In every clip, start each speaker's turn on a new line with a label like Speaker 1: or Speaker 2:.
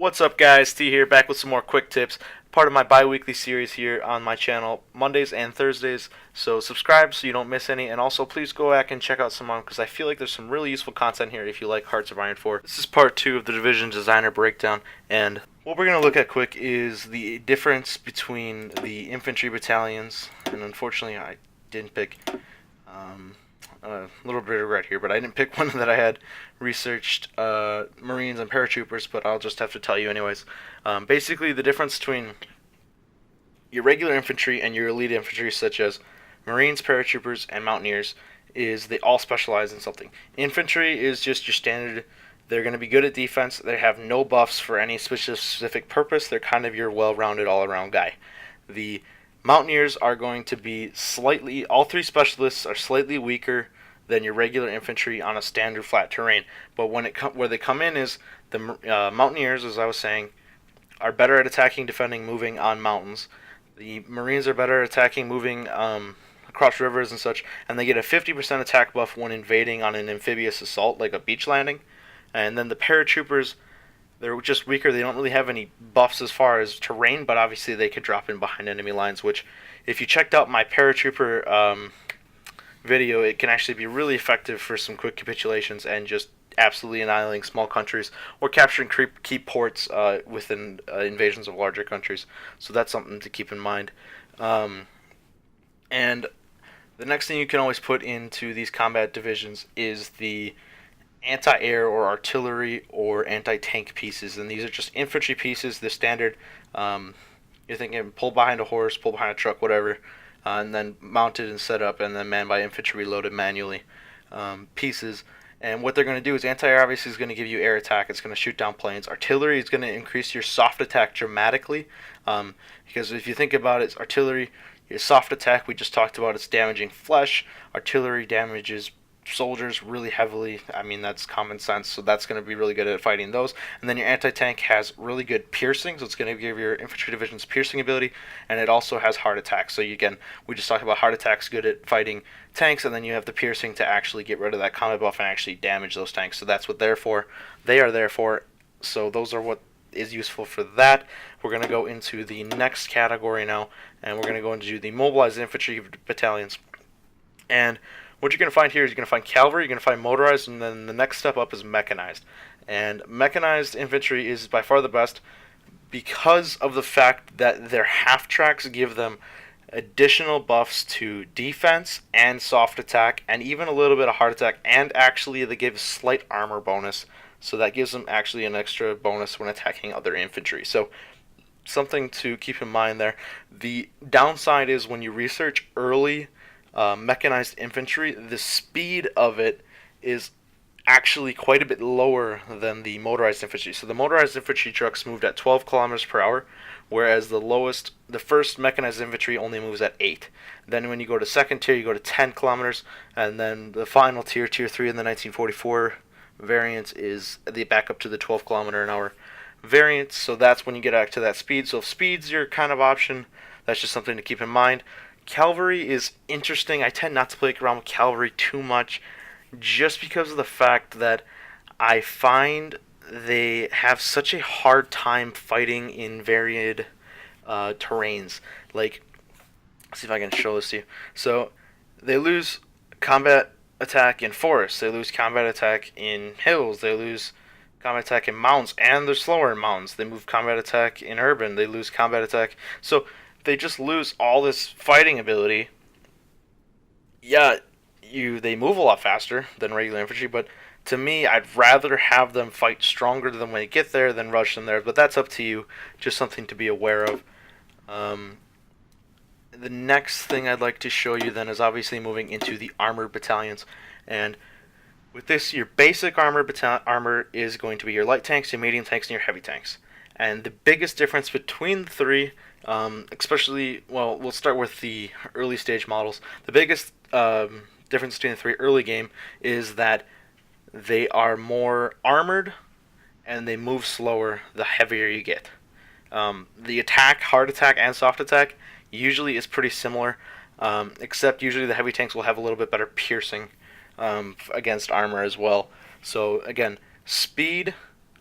Speaker 1: What's up, guys? T here, back with some more quick tips. Part of my bi-weekly series here on my channel, Mondays and Thursdays. So subscribe so you don't miss any, and also please go back and check out some more because I feel like there's some really useful content here if you like Hearts of Iron 4. This is part 2 of the Division Designer Breakdown, and what we're going to look at quick is the difference between the Infantry Battalions, and unfortunately I didn't pick a little bit of regret here, but I didn't pick one that I had researched Marines and Paratroopers, but I'll just have to tell you anyways. Basically, the difference between your regular infantry and your elite infantry, such as Marines, Paratroopers, and Mountaineers, is they all specialize in something. Infantry is just your standard. They're going to be good at defense. They have no buffs for any specific purpose. They're kind of your well-rounded, all-around guy. The Mountaineers are going to be slightly, all three specialists are slightly weaker than your regular infantry on a standard flat terrain. But when where they come in is the Mountaineers, as I was saying, are better at attacking, defending, moving on mountains. The Marines are better at attacking, moving across rivers and such, and they get a 50% attack buff when invading on an amphibious assault, like a beach landing. And then the Paratroopers, they're just weaker. They don't really have any buffs as far as terrain, but obviously they could drop in behind enemy lines, which, if you checked out my Paratrooper video, it can actually be really effective for some quick capitulations and just absolutely annihilating small countries or capturing key ports within invasions of larger countries. So that's something to keep in mind. And the next thing you can always put into these combat divisions is the anti-air or artillery or anti-tank pieces, and these are just infantry pieces, the standard. You're thinking pull behind a horse, pull behind a truck, whatever, and then mounted and set up, and then manned by infantry, loaded manually pieces. And what they're going to do is anti-air obviously is going to give you air attack. It's going to shoot down planes. Artillery is going to increase your soft attack dramatically, because if you think about it, artillery, your soft attack we just talked about, it's damaging flesh. Artillery damages soldiers really heavily. I mean, that's common sense, so that's going to be really good at fighting those. And then your anti-tank has really good piercing, so it's going to give your infantry divisions piercing ability, and it also has heart attack. So again, we just talked about heart attacks good at fighting tanks, and then you have the piercing to actually get rid of that combat buff and actually damage those tanks. So that's what they are there for. So those are what is useful for that. We're going to go into the next category now, and we're going to go into the mobilized infantry battalions. And what you're going to find here is you're going to find Calvary, you're going to find motorized, and then the next step up is mechanized. And mechanized infantry is by far the best because of the fact that their half tracks give them additional buffs to defense and soft attack, and even a little bit of heart attack, and actually they give a slight armor bonus, so that gives them actually an extra bonus when attacking other infantry. So something to keep in mind there. The downside is when you research early mechanized infantry, the speed of it is actually quite a bit lower than the motorized infantry. So the motorized infantry trucks moved at 12 kilometers per hour, whereas the first mechanized infantry only moves at 8. Then when you go to second tier, you go to 10 kilometers, and then the final tier, tier 3 in the 1944 variant, is the backup to the 12 kilometer an hour variant. So that's when you get back to that speed. So if speed's your kind of option, that's just something to keep in mind. Calvary is interesting. I tend not to play around with Calvary too much just because of the fact that I find they have such a hard time fighting in varied terrains. Like, let's see if I can show this to you. So they lose combat attack in forests. They lose combat attack in hills. They lose combat attack in mountains, and they're slower in mountains. They move combat attack in urban. They lose combat attack. So they just lose all this fighting ability. Yeah, they move a lot faster than regular infantry, but to me, I'd rather have them fight stronger than when they get there than rush them there. But that's up to you. Just something to be aware of. The next thing I'd like to show you then is obviously moving into the armored battalions. And with this, your basic armor is going to be your light tanks, your medium tanks, and your heavy tanks. And the biggest difference between the three, especially, well, we'll start with the early stage models. The biggest difference between the three early game is that they are more armored and they move slower the heavier you get. The attack, hard attack, and soft attack usually is pretty similar, except usually the heavy tanks will have a little bit better piercing against armor as well. So again, speed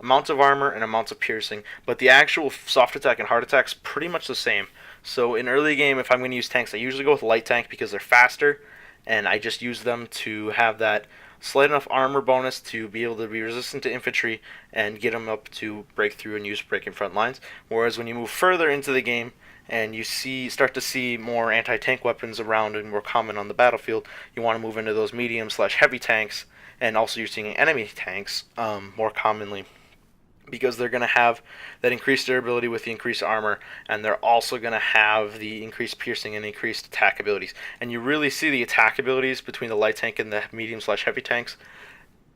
Speaker 1: amounts of armor and amounts of piercing, but the actual soft attack and hard attack is pretty much the same. So in early game, if I'm going to use tanks, I usually go with light tank because they're faster, and I just use them to have that slight enough armor bonus to be able to be resistant to infantry and get them up to break through and use breaking front lines. Whereas when you move further into the game and you start to see more anti-tank weapons around and more common on the battlefield, you want to move into those medium/heavy tanks, and also you're seeing enemy tanks more commonly, because they're going to have that increased durability with the increased armor, and they're also going to have the increased piercing and increased attack abilities. And you really see the attack abilities between the light tank and the medium/heavy tanks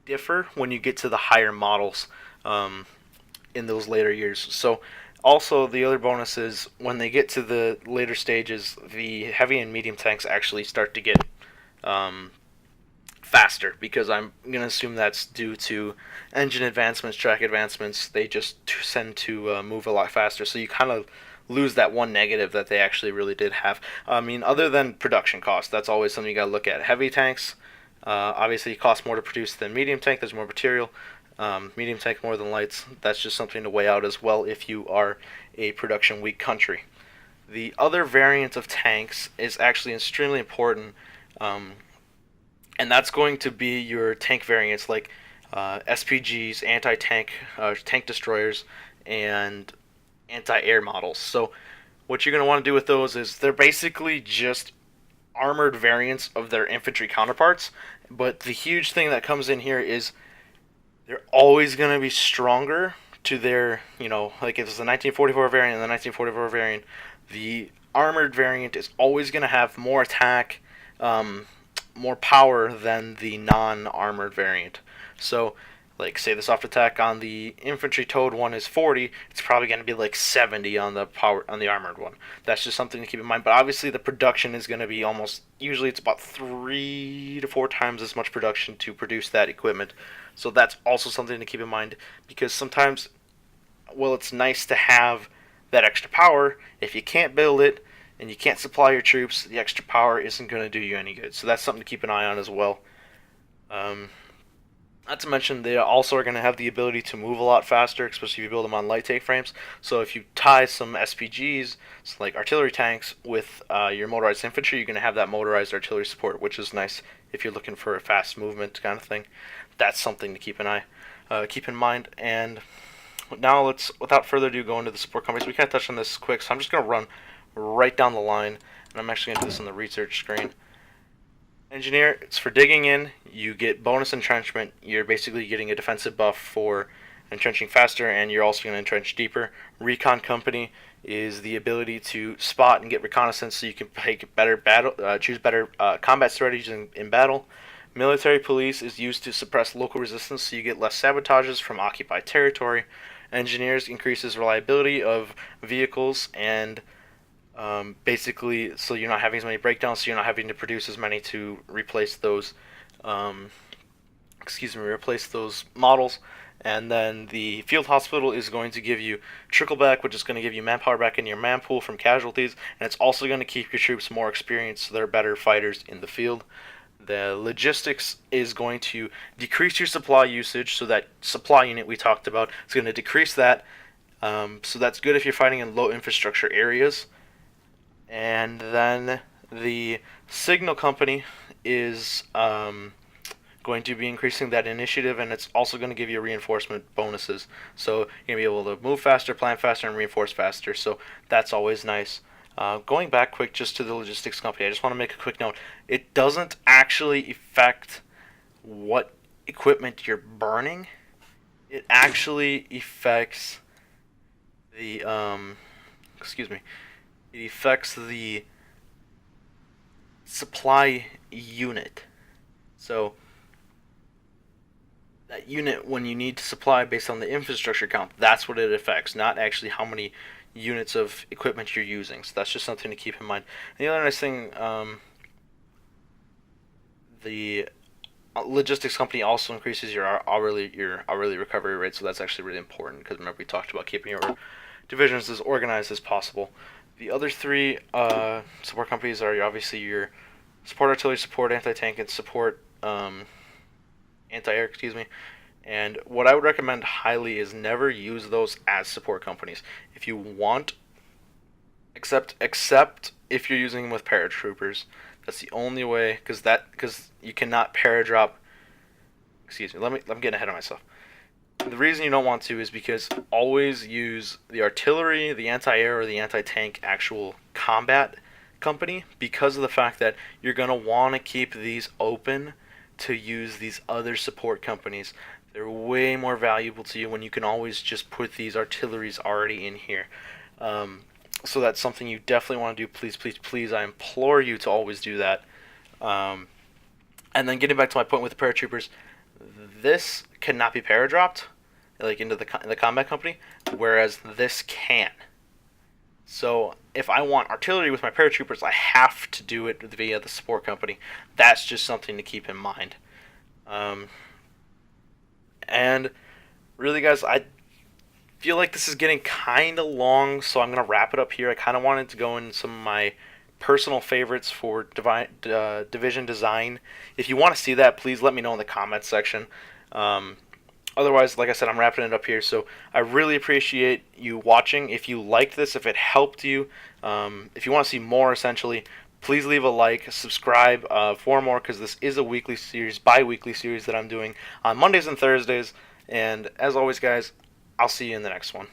Speaker 1: differ when you get to the higher models in those later years. So also the other bonus is when they get to the later stages, the heavy and medium tanks actually start to get faster, because I'm going to assume that's due to engine advancements, track advancements. They just tend to move a lot faster, so you kind of lose that one negative that they actually really did have. I mean, other than production cost, that's always something you got to look at. Heavy tanks obviously cost more to produce than medium tank. There's more material. Medium tank more than lights. That's just something to weigh out as well if you are a production weak country. The other variant of tanks is actually extremely important, and that's going to be your tank variants like SPGs, anti-tank, tank destroyers, and anti-air models. So what you're going to want to do with those is they're basically just armored variants of their infantry counterparts, but the huge thing that comes in here is they're always going to be stronger to their, like if it's the 1944 variant and the 1944 variant, the armored variant is always going to have more attack, more power than the non-armored variant. So, like, say the soft attack on the infantry towed one is 40, it's probably going to be like 70 on the armored one. That's just something to keep in mind. But obviously, the production is going to be usually it's about 3 to 4 times as much production to produce that equipment. So that's also something to keep in mind, because sometimes, well, it's nice to have that extra power. If you can't build it and you can't supply your troops, the extra power isn't going to do you any good. So that's something to keep an eye on as well. Not to mention, they also are going to have the ability to move a lot faster, especially if you build them on light take frames. So if you tie some SPGs, so like artillery tanks, with your motorized infantry, you're going to have that motorized artillery support, which is nice if you're looking for a fast movement kind of thing. That's something to keep in mind. And now let's, without further ado, go into the support companies. We kind of touched on this quick, so I'm just going to run right down the line, and I'm actually going to do this on the research screen. Engineer, it's for digging in. You get bonus entrenchment. You're basically getting a defensive buff for entrenching faster, and you're also going to entrench deeper. Recon company is the ability to spot and get reconnaissance, so you can take better choose better combat strategies in battle. Military police is used to suppress local resistance, so you get less sabotages from occupied territory. Engineers increases reliability of vehicles, and basically, so you're not having as many breakdowns, so you're not having to produce as many to replace those models. And then the field hospital is going to give you trickle back, which is going to give you manpower back in your man pool from casualties, and it's also going to keep your troops more experienced, so they're better fighters in the field. The logistics is going to decrease your supply usage, so that supply unit we talked about is going to decrease that. So that's good if you're fighting in low infrastructure areas. And then the signal company is going to be increasing that initiative, and it's also going to give you reinforcement bonuses. So you're going to be able to move faster, plan faster, and reinforce faster. So that's always nice. Going back quick just to the logistics company, I just want to make a quick note. It doesn't actually affect what equipment you're burning. It actually affects the it affects the supply unit. So that unit, when you need to supply based on the infrastructure count, that's what it affects, not actually how many units of equipment you're using. So that's just something to keep in mind. And the other nice thing, the logistics company also increases your hourly recovery rate, so that's actually really important, because remember we talked about keeping your divisions as organized as possible. The other three support companies are obviously your support artillery, support anti-tank, and support anti-air, And what I would recommend highly is never use those as support companies. If you want, except if you're using them with paratroopers, that's the only way. Because you cannot paradrop. Excuse me. I'm getting ahead of myself. The reason you don't want to is because always use the artillery, the anti-air, or the anti-tank actual combat company, because of the fact that you're going to want to keep these open to use these other support companies. They're way more valuable to you when you can always just put these artilleries already in here. So that's something you definitely want to do. Please, please, please, I implore you to always do that. Um, and then getting back to my point with the paratroopers, this cannot be paradropped like into the combat company, whereas this can. So if I want artillery with my paratroopers, I have to do it via the support company. That's just something to keep in mind. Um, and really, guys, I feel like this is getting kind of long, so I'm gonna wrap it up here. I kind of wanted to go in some of my personal favorites for division design. If you want to see that, please let me know in the comments section. Otherwise, like I said, I'm wrapping it up here. So I really appreciate you watching. If you liked this, if it helped you, if you want to see more, essentially, please leave a like, subscribe for more, because this is a weekly series, bi-weekly series that I'm doing on Mondays and Thursdays. And as always, guys, I'll see you in the next one.